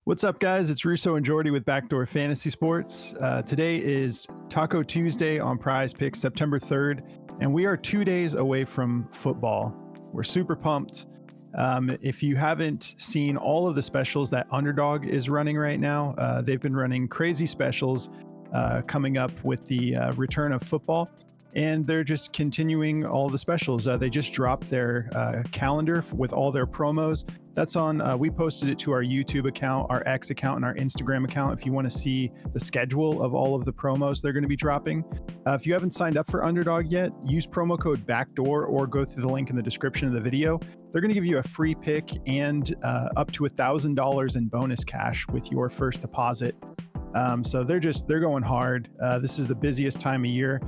What's up, guys? It's Russo and Jordy with Backdoor Fantasy Sports. Today is Taco Tuesday on Prize Picks, September 3rd, and we are 2 days away from football. We're super pumped. If you haven't seen all of the specials that Underdog is running right now, they've been running crazy specials coming up with the return of football. And they're just continuing all the specials. They just dropped their calendar with all their promos. That's on, we posted it to our YouTube account, our X account, and our Instagram account if you want to see the schedule of all of the promos they're going to be dropping. If you haven't signed up for Underdog yet, use promo code BACKDOOR or go through the link in the description of the video. They're going to give you a free pick and up to $1,000 in bonus cash with your first deposit. So they're going hard. This is the busiest time of year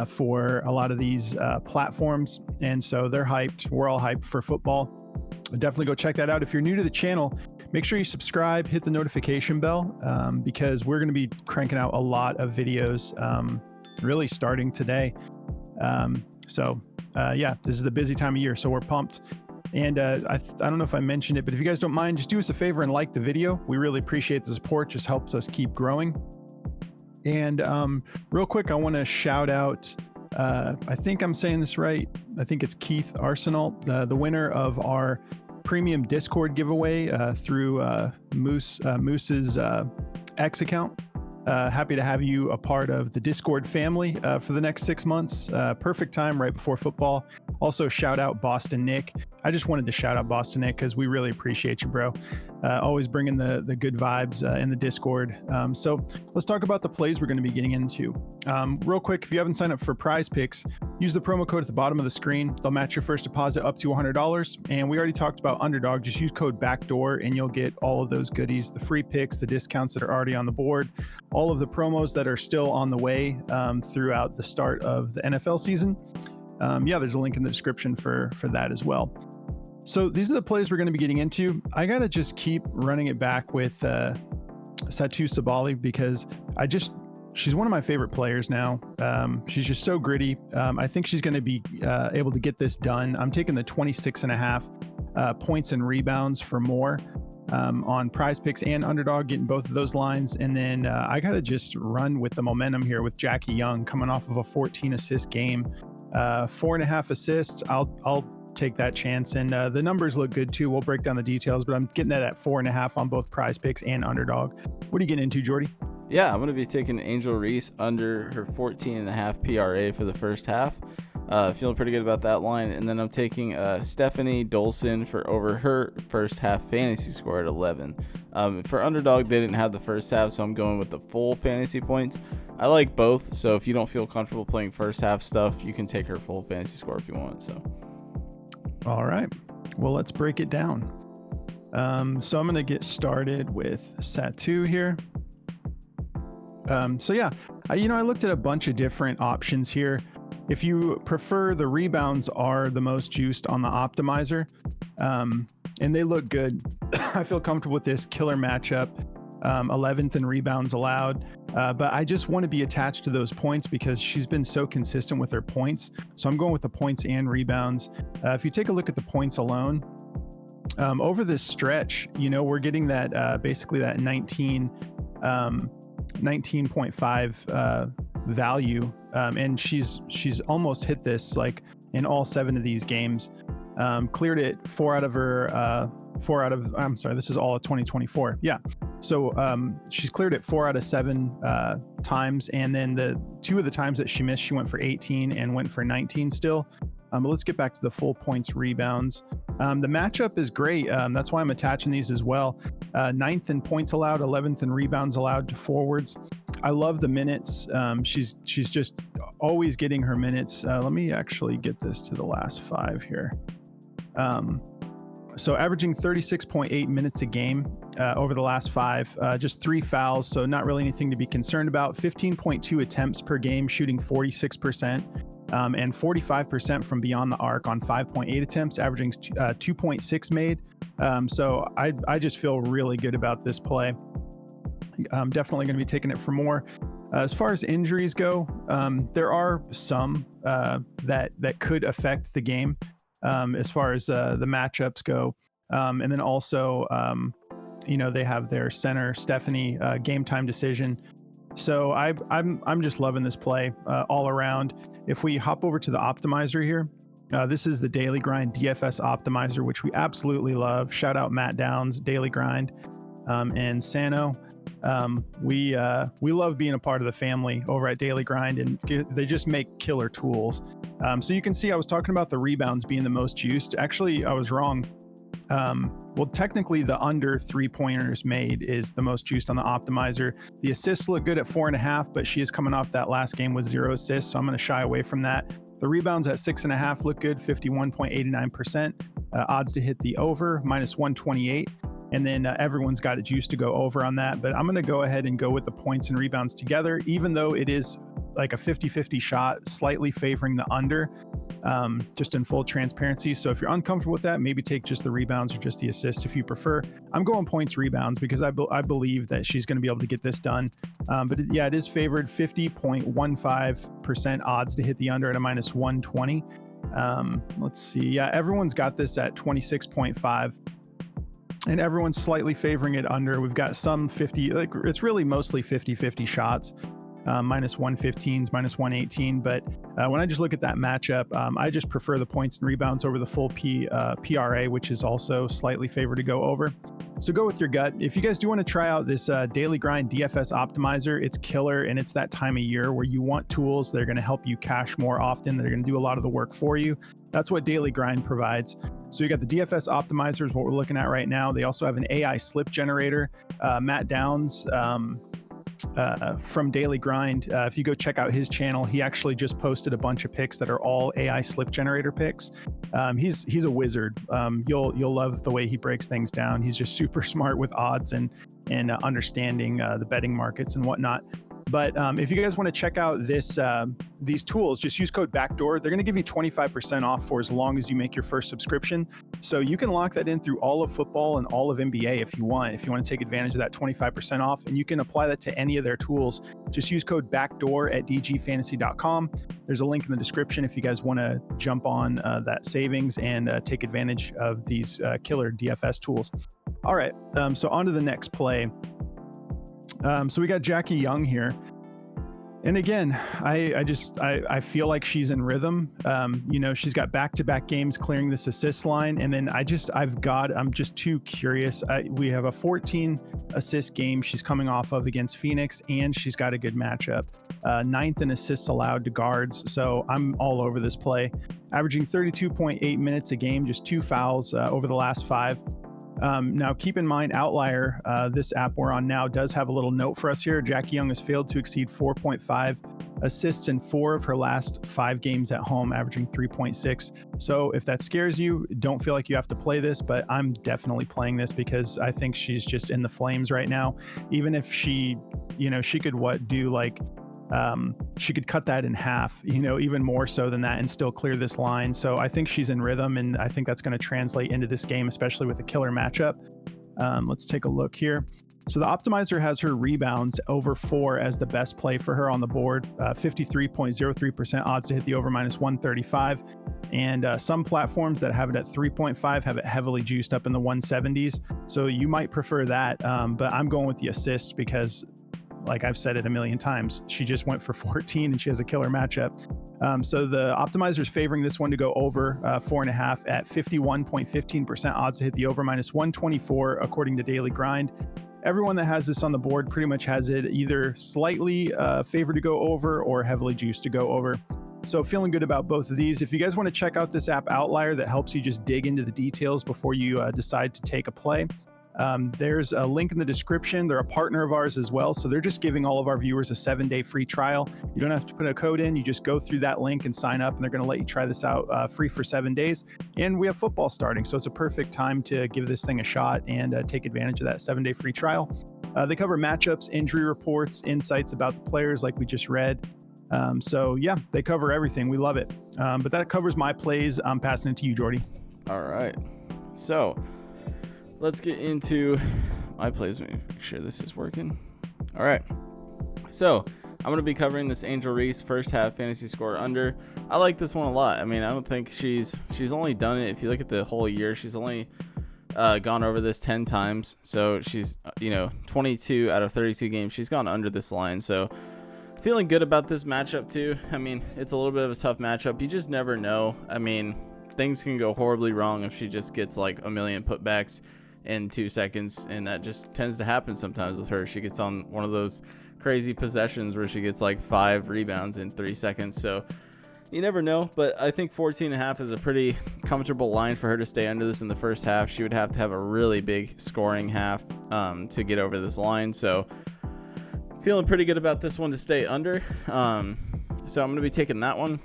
for a lot of these platforms, and so they're hyped. We're all hyped for football. Definitely go check that out. If you're new to the channel, make sure you subscribe, hit the notification bell, because we're going to be cranking out a lot of videos really starting today. Yeah, this is the busy time of year, so we're pumped. And I don't know if I mentioned it, but if you guys don't mind, just do us a favor and like the video. We really appreciate the support. Just helps us keep growing. And real quick, I want to shout out, I think I'm saying this right. I think it's Keith Arsenal, the winner of our premium Discord giveaway through Moose's X account. Happy to have you a part of the Discord family for the next 6 months. Perfect time right before football. Also, shout out Boston Nick. I just wanted to shout out Boston Nick because we really appreciate you, bro. Always bringing the good vibes in the Discord. So let's talk about the plays we're going to be getting into. Real quick, if you haven't signed up for Prize Picks, use the promo code at the bottom of the screen. They'll match your first deposit up to $100. And we already talked about Underdog. Just use code BACKDOOR and you'll get all of those goodies, the free picks, the discounts that are already on the board, all of the promos that are still on the way throughout the start of the NFL season. There's a link in the description for that as well. So these are the plays we're going to be getting into. I got to just keep running it back with Satou Sabally because she's one of my favorite players now. She's just so gritty. I think she's going to be able to get this done. I'm taking the 26.5 points and rebounds for more on Prize Picks and Underdog, getting both of those lines. And then I got to just run with the momentum here with Jackie Young coming off of a 14 assist game, 4.5 assists. I'll take that chance, and the numbers look good too. We'll break down the details, but I'm getting that at 4.5 on both Prize Picks and Underdog. What are you getting into, Jordy? Yeah, I'm going to be taking Angel Reese under her 14.5 PRA for the first half. Feeling pretty good about that line. And then I'm taking Stephanie Dolson for over her first half fantasy score at 11. For Underdog, they didn't have the first half, so I'm going with the full fantasy points. I like both, so if you don't feel comfortable playing first half stuff, you can take her full fantasy score if you want. So, all right, well, let's break it down. So I'm going to get started with Satou here. I looked at a bunch of different options here. If you prefer, the rebounds are the most juiced on the optimizer, and they look good. I feel comfortable with this killer matchup, 11th in rebounds allowed, but I just want to be attached to those points because she's been so consistent with her points. So I'm going with the points and rebounds. If you take a look at the points alone, over this stretch, we're getting that basically that 19.5 value, and she's almost hit this like in all 7 of these games. Cleared it 4 out of her I'm sorry, this is all of 2024. Yeah, so she's cleared it 4 out of 7 times, and then the 2 of the times that she missed, she went for 18 and went for 19 still. But let's get back to the full points rebounds. The matchup is great. That's why I'm attaching these as well. 9th in points allowed, 11th in rebounds allowed to forwards. I love the minutes. She's just always getting her minutes. Let me actually get this to the last 5 here. So averaging 36.8 minutes a game over the last 5, just 3 fouls, so not really anything to be concerned about. 15.2 attempts per game, shooting 46%, and 45% from beyond the arc on 5.8 attempts, averaging 2.6 made. So I just feel really good about this play. I'm definitely going to be taking it for more. As far as injuries go, there are some that could affect the game as far as the matchups go. And then also they have their center Stephanie game time decision. So I'm just loving this play all around. If we hop over to the optimizer here, this is the Daily Grind DFS optimizer, which we absolutely love. Shout out Matt Downs, Daily Grind, and Sano. We love being a part of the family over at Daily Grind, and they just make killer tools. So you can see I was talking about the rebounds being the most juiced. Actually, I was wrong. Well, technically the under 3-pointers made is the most juiced on the optimizer. The assists look good at 4.5, but she is coming off that last game with 0 assists, so I'm going to shy away from that. The rebounds at 6.5 look good, 51.89%. Odds to hit the over, -128. And then everyone's got a juice to go over on that. But I'm going to go ahead and go with the points and rebounds together, even though it is like a 50-50 shot, slightly favoring the under, just in full transparency. So if you're uncomfortable with that, maybe take just the rebounds or just the assists if you prefer. I'm going points rebounds because I believe that she's going to be able to get this done. But it is favored, 50.15% odds to hit the under at a -120. Let's see. Yeah, everyone's got this at 26.5. And everyone's slightly favoring it under. We've got some 50, like it's really mostly 50-50 shots, -115s, -118. But when I just look at that matchup, I just prefer the points and rebounds over the full PRA, which is also slightly favored to go over. So go with your gut. If you guys do want to try out this Daily Grind DFS optimizer, it's killer. And it's that time of year where you want tools that are going to help you cash more often, that are going to do a lot of the work for you. That's what Daily Grind provides. So you got the DFS optimizer is what we're looking at right now. They also have an AI slip generator. Matt Downs from Daily Grind, if you go check out his channel, he actually just posted a bunch of picks that are all AI slip generator picks. He's a wizard. You'll love the way he breaks things down. He's just super smart with odds and understanding the betting markets and whatnot. But if you guys want to check out these tools, just use code BACKDOOR. They're going to give you 25% off for as long as you make your first subscription. So you can lock that in through all of football and all of NBA if you want to take advantage of that 25% off. And you can apply that to any of their tools. Just use code BACKDOOR at dgfantasy.com. There's a link in the description if you guys want to jump on that savings and take advantage of these killer DFS tools. All right, so on to the next play. So we got Jackie Young here. And again, I feel like she's in rhythm. She's got back-to-back games clearing this assist line. And then I'm just too curious. We have a 14 assist game she's coming off of against Phoenix, and she's got a good matchup. 9th in assists allowed to guards. So I'm all over this play. Averaging 32.8 minutes a game, just 2 fouls over the last 5. Now, keep in mind, Outlier, this app we're on now, does have a little note for us here. Jackie Young has failed to exceed 4.5 assists in 4 of her last 5 games at home, averaging 3.6. So if that scares you, don't feel like you have to play this, but I'm definitely playing this because I think she's just in the flames right now. Even if she could she could cut that in half, even more so than that, and still clear this line. So I think she's in rhythm, and I think that's going to translate into this game, especially with a killer matchup. Let's take a look here. So the optimizer has her rebounds over 4 as the best play for her on the board, 53.03% odds to hit the over, -135. And some platforms that have it at 3.5 have it heavily juiced up in the 170s. So you might prefer that, but I'm going with the assists because, like I've said it a million times, she just went for 14 and she has a killer matchup. So the optimizer is favoring this one to go over 4.5 at 51.15% odds to hit the over, -124 according to Daily Grind. Everyone that has this on the board pretty much has it either slightly favored to go over or heavily juiced to go over. So feeling good about both of these. If you guys want to check out this app Outlier that helps you just dig into the details before you decide to take a play, there's a link in the description. They're a partner of ours as well. So they're just giving all of our viewers a 7-day free trial. You don't have to put a code in. You just go through that link and sign up, and they're going to let you try this out free for 7 days. And we have football starting. So it's a perfect time to give this thing a shot and take advantage of that 7-day free trial. They cover matchups, injury reports, insights about the players like we just read. So yeah, they cover everything. We love it. But that covers my plays. I'm passing it to you, Jordy. All right. So let's get into my plays. Let me make sure this is working. All right. So I'm going to be covering this Angel Reese first half fantasy score under. I like this one a lot. I mean, I don't think she's only done it. If you look at the whole year, she's only gone over this 10 times. So she's, 22 out of 32 games, she's gone under this line. So feeling good about this matchup too. I mean, it's a little bit of a tough matchup. You just never know. I mean, things can go horribly wrong if she just gets like a million putbacks in 2 seconds, and that just tends to happen sometimes with her. She gets on one of those crazy possessions where she gets like 5 rebounds in 3 seconds. So you never know, but I think 14.5 is a pretty comfortable line for her to stay under this in the first half. She would have to have a really big scoring half to get over this line. So feeling pretty good about this one to stay under. So I'm going to be taking that one.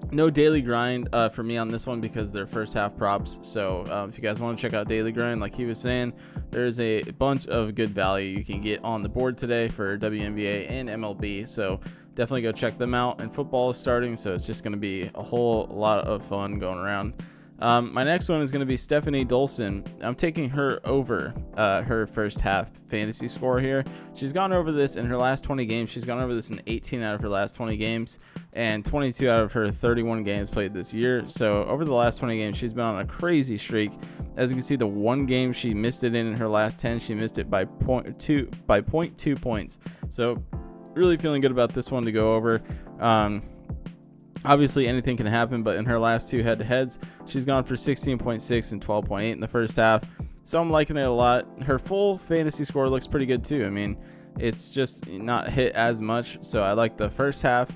No daily grind for me on this one because they're first half props. So if you guys want to check out daily grind, like he was saying, there's a bunch of good value you can get on the board today for WNBA and MLB. So definitely go check them out. And football is starting, so it's just going to be a whole lot of fun going around. My next one is going to be Stephanie Dolson. I'm taking her over her first half fantasy score here. She's gone over this in her last 20 games. She's gone over this in 18 out of her last 20 games and 22 out of her 31 games played this year. So over the last 20 games, she's been on a crazy streak. As you can see, the one game she missed it in her last 10, she missed it by 0.2 points. So really feeling good about this one to go over. Obviously, anything can happen, but in her last 2 head-to-heads, she's gone for 16.6 and 12.8 in the first half. So I'm liking it a lot. Her full fantasy score looks pretty good too. I mean, it's just not hit as much. So I like the first half.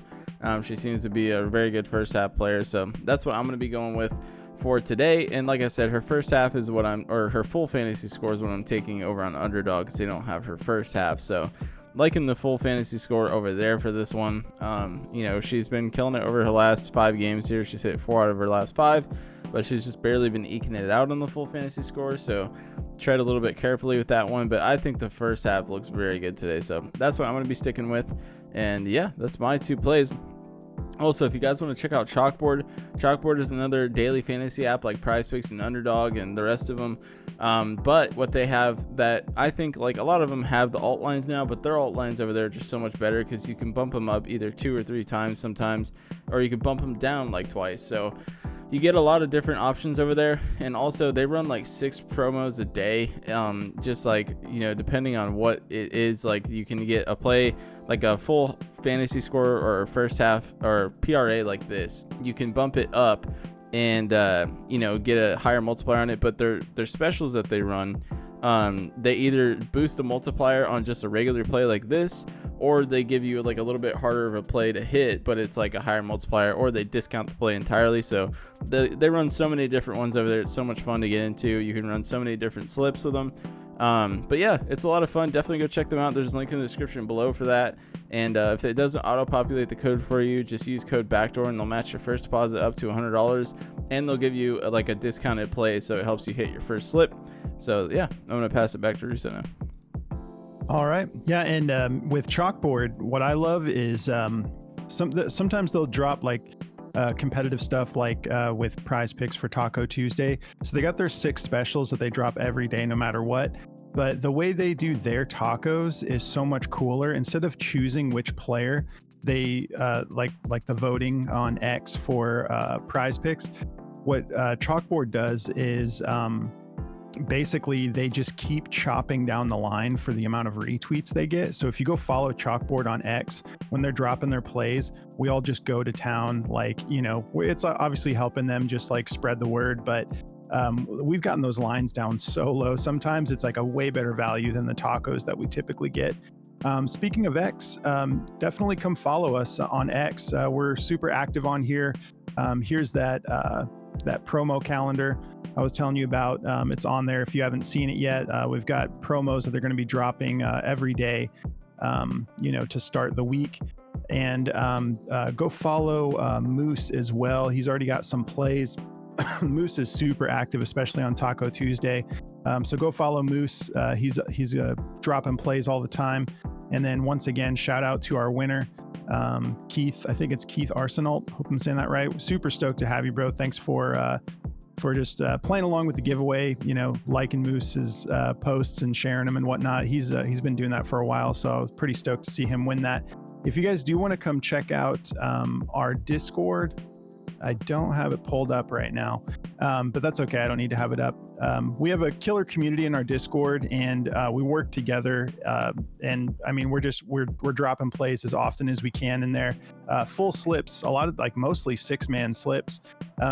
She seems to be a very good first half player. So that's what I'm going to be going with for today. And like I said, her first half is what her full fantasy score is what I'm taking over on Underdog because they don't have her first half. So liking the full fantasy score over there for this one. She's been killing it over her last 5 games here. She's hit 4 out of her last 5, but she's just barely been eking it out on the full fantasy score. So tread a little bit carefully with that one, but I think the first half looks very good today. So that's what I'm going to be sticking with. And yeah, that's my 2 plays. Also, if you guys want to check out Chalkboard is another daily fantasy app like PrizePicks and Underdog and the rest of them. But what they have that I think, like, a lot of them have the alt lines now, but their alt lines over there are just so much better because you can bump them up either 2 or 3 times sometimes, or you can bump them down like twice. So you get a lot of different options over there. And also they run like 6 promos a day. Just like, depending on what it is, like you can get a play like a full fantasy score or first half or PRA like this. You can bump it up and get a higher multiplier on it. But their specials that they run, they either boost the multiplier on just a regular play like this, or they give you like a little bit harder of a play to hit, but it's like a higher multiplier, or they discount the play entirely. So they run so many different ones over there. It's so much fun to get into. You can run so many different slips with them. But yeah, it's a lot of fun. Definitely go check them out. There's a link in the description below for that. And if it doesn't auto-populate the code for you, just use code BACKDOOR and they'll match your first deposit up to $100. And they'll give you like a discounted play, so it helps you hit your first slip. So yeah, I'm going to pass it back to Russo now. All right. Yeah. And with Chalkboard, what I love is sometimes they'll drop like competitive stuff like with Prize Picks for Taco Tuesday. So they got their 6 specials that they drop every day, no matter what. But the way they do their tacos is so much cooler. Instead of choosing which player, they like the voting on X for Prize Picks. What Chalkboard does is basically they just keep chopping down the line for the amount of retweets they get. So if you go follow Chalkboard on X, when they're dropping their plays, we all just go to town. Like, it's obviously helping them just like spread the word, but we've gotten those lines down so low. Sometimes it's like a way better value than the tacos that we typically get. Speaking of X, definitely come follow us on X. We're super active on here. Here's that promo calendar I was telling you about. It's on there if you haven't seen it yet. We've got promos that they're going to be dropping every day, to start the week. And go follow Moose as well. He's already got some plays. Moose is super active, especially on Taco Tuesday. So go follow Moose. He's dropping plays all the time. And then once again, shout out to our winner, Keith. I think it's Keith Arsenault. Hope I'm saying that right. Super stoked to have you, bro. Thanks for just playing along with the giveaway, liking Moose's posts and sharing them and whatnot. He's been doing that for a while, so I was pretty stoked to see him win that. If you guys do want to come check out our Discord, I don't have it pulled up right now, but that's okay. I don't need to have it up. We have a killer community in our Discord, and we work together. And I mean, we're dropping plays as often as we can in there. Full slips, a lot of like mostly 6-man slips.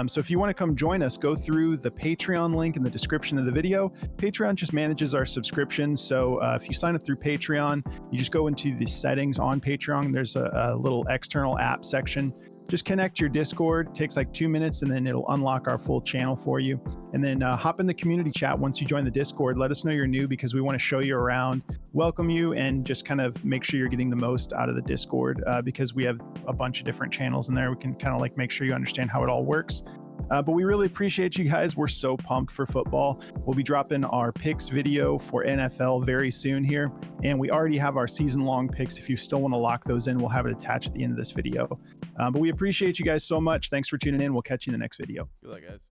So if you want to come join us, go through the Patreon link in the description of the video. Patreon just manages our subscriptions. So if you sign up through Patreon, you just go into the settings on Patreon. There's a little external app section. Just connect your Discord. It takes like 2 minutes, and then it'll unlock our full channel for you. And then hop in the community chat once you join the Discord. Let us know you're new, because we want to show you around, welcome you, and just kind of make sure you're getting the most out of the Discord, because we have a bunch of different channels in there. We can kind of like make sure you understand how it all works. But we really appreciate you guys. We're so pumped for football. We'll be dropping our picks video for NFL very soon here. And we already have our season-long picks. If you still want to lock those in, we'll have it attached at the end of this video. But we appreciate you guys so much. Thanks for tuning in. We'll catch you in the next video. Good luck, guys.